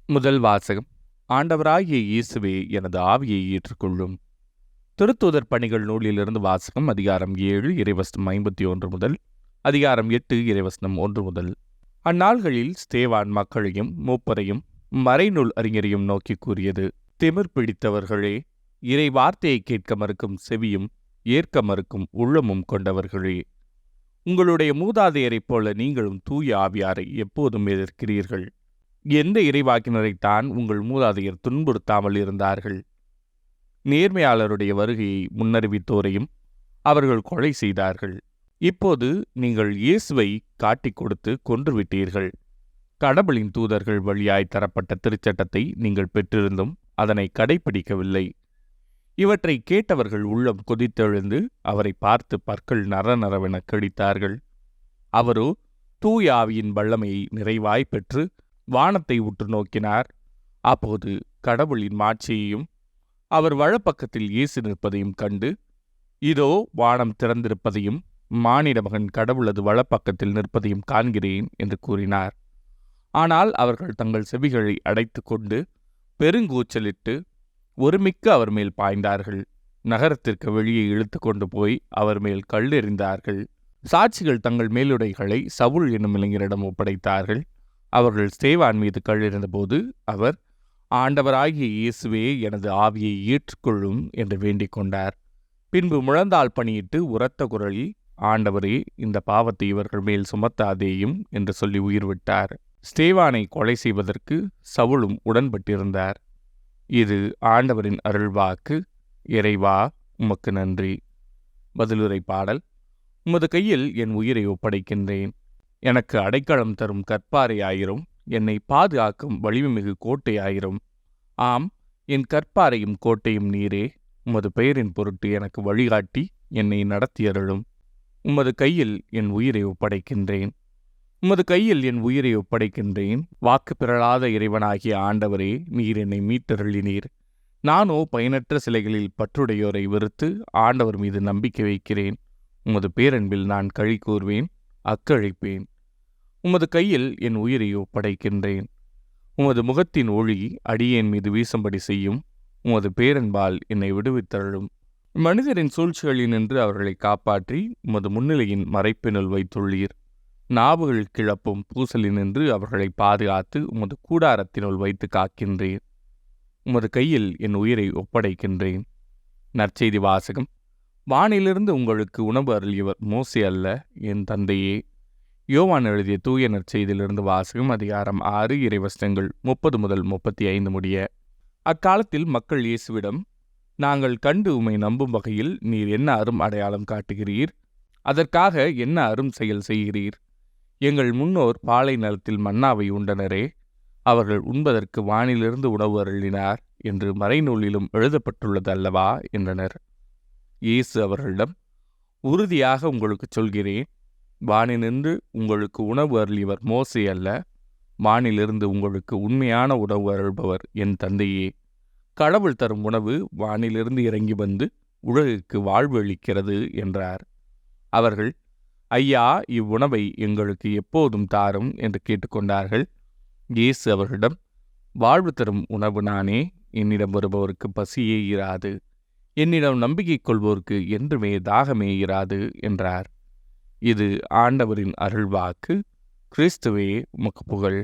முதல் வாசகம். ஆண்டவராகிய இயேசுவே எனது ஆவியை ஏற்றுக்கொள்ளும். திருத்தூதர் பணிகள் நூலிலிருந்து வாசகம். அதிகாரம் 7 இறைவசனம் 51 முதல் அதிகாரம் 8 இறைவசனம் 1 முதல். அந்நாள்களில் ஸ்தேவான் மக்களையும் மூப்பரையும் மறைநூல் அறிஞரையும் நோக்கி கூறியது: திமிர் பிடித்தவர்களே, இறை வார்த்தையை கேட்க மறுக்கும் செவியும் ஏற்க மறுக்கும் உள்ளமும் கொண்டவர்களே, உங்களுடைய மூதாதையரைப் போல நீங்களும் தூய ஆவியாரை எப்போதும் எதிர்க்கிறீர்கள். எந்த இறைவாக்கினரைத்தான் உங்கள் மூதாதையர் துன்புறுத்தாமல் இருந்தார்கள்? நேர்மையாளருடைய வருகையை முன்னறிவித்தோரையும் அவர்கள் கொலை செய்தார்கள். இப்போது நீங்கள் இயேசுவை காட்டிக் கொடுத்து கொன்றுவிட்டீர்கள். கடவுளின் தூதர்கள் வழியாய் தரப்பட்ட திருச்சட்டத்தை நீங்கள் பெற்றிருந்தும் அதனை கடைப்பிடிக்கவில்லை. இவற்றை கேட்டவர்கள் உள்ளம் கொதித்தெழுந்து அவரை பார்த்து பற்கள் நரநரவென கடித்தார்கள். அவரோ தூய ஆவியின் வல்லமையை நிறைவாய் பெற்று வானத்தை உற்று நோக்கினார். அப்போது கடவுளின் மாட்சியையும் அவர் வலப்பக்கத்தில் இயேசு நிற்பதையும் கண்டு, இதோ வானம் திறந்திருப்பதையும் மானிட மகன் கடவுளது வலப்பக்கத்தில் நிற்பதையும் காண்கிறேன் என்று கூறினார். ஆனால் அவர்கள் தங்கள் செவிகளை அடைத்து கொண்டு பெருங்கூச்சலிட்டு ஒருமிக்க அவர் மேல் பாய்ந்தார்கள். நகரத்திற்கு வெளியே இழுத்து கொண்டு போய் அவர் மேல் கல்லெறிந்தார்கள். சாட்சிகள் தங்கள் மேலுடைகளை சவுல் என்னும் இளைஞரிடம் ஒப்படைத்தார்கள். அவர்கள் ஸ்தேவான் மீது கல்லெறிந்தபோது அவர், ஆண்டவராகிய இயேசுவே எனது ஆவியை ஏற்றுக்கொள்ளும் என்று வேண்டிக் கொண்டார். பின்பு முழந்தாள் பணியிட்டு உரத்த குரலில், ஆண்டவரே, இந்த பாவத்தை இவர்கள் மேல் சுமத்தாதேயும் என்று சொல்லி உயிர் விட்டார். ஸ்தேவானை கொலை செய்வதற்கு சவுலும் உடன்பட்டிருந்தார். இது ஆண்டவரின் அருள்வாக்கு. இறைவா, உமக்கு நன்றி. பதிலுரை பாடல். உமது கையில் என் உயிரை ஒப்படைக்கின்றேன். எனக்கு அடைக்கலம் தரும் கற்பாறையாயிரும், என்னை பாதுகாக்கும் வலிமைமிகு கோட்டையாயிரும். ஆம், என் கற்பாறையும் கோட்டையும் நீரே. உமது பெயரின் பொருட்டு எனக்கு வழிகாட்டி என்னை நடத்தியருளும். உமது கையில் என் உயிரை ஒப்படைக்கின்றேன். உமது கையில் என் உயிரை ஒப்படைக்கின்றேன். வாக்கு பிறழாத இறைவனாகிய ஆண்டவரே, நீர் என்னை மீட்டருளினீர். நானோ பயனற்ற சிலைகளில் பற்றுடையோரை வெறுத்து ஆண்டவர் மீது நம்பிக்கை வைக்கிறேன். உமது பேரன்பில் நான் களி கூர்வேன், அக்களிப்பேன். உமது கையில் என் உயிரை ஒப்படைக்கின்றேன். உமது முகத்தின் ஒளி அடியேன் மீது வீசும்படி செய்யும். உமது பேரன்பால் என்னை விடுவித்தருளும். மனிதரின் சூழ்ச்சிகளினின்று அவர்களை காப்பாற்றி உமது முன்னிலையின் மறைப்பினுள் வைத்துள்ளீர். நாவுகள் கிளப்பும் பூசலினின்று அவர்களை பாதுகாத்து உமது கூடாரத்தினுள் வைத்து காக்கின்றேன். உமது கையில் என் உயிரை ஒப்படைக்கின்றேன். நற்செய்தி வாசகம். வானிலிருந்து உங்களுக்கு உணவு அருளியவர் மோசே அல்ல, என் தந்தையே. யோவான் எழுதிய தூய நற்செய்தியிலிருந்து வாசகம். அதிகாரம் 6 இறைவசனங்கள் 30 முதல் 35 முடிய. அக்காலத்தில் மக்கள் இயேசுவிடம், நாங்கள் கண்டு உம்மை நம்பும் வகையில் நீர் என்ன அரும் அடையாளம் காட்டுகிறீர்? அதற்காக என்ன அரும் செயல் செய்கிறீர்? எங்கள் முன்னோர் பாலை நிலத்தில் மன்னாவை உண்டனரே, அவர்கள் உண்பதற்கு வானிலிருந்து உணவு அருளினார் என்று மறைநூலிலும் எழுதப்பட்டுள்ளது அல்லவா என்றனர். இயேசு அவர்களிடம், உறுதியாக உங்களுக்கு சொல்கிறேன், வானிலிருந்து உங்களுக்கு உணவு அருளியவர் மோசே அல்ல, வானிலிருந்து உங்களுக்கு உண்மையான உணவு அருள்பவர் என் தந்தையே. கடவுள் தரும் உணவு வானிலிருந்து இறங்கி வந்து உலகிற்கு வாழ்வு அளிக்கிறது என்றார். அவர்கள், ஐயா, இவ்வுணவை எங்களுக்கு எப்போதும் தாரும் என்று கேட்டுக்கொண்டார்கள். இயேசு அவர்களிடம், வாழ்வு தரும் உணவு நானே. என்னிடம் வருபவருக்கு பசியே இராது, என்னிடம் நம்பிக்கை கொள்வோருக்கு என்றுமே தாகமே இராது என்றார். இது ஆண்டவரின் அருள்வாக்கு. கிறிஸ்துவே, உமக்கு புகழ்.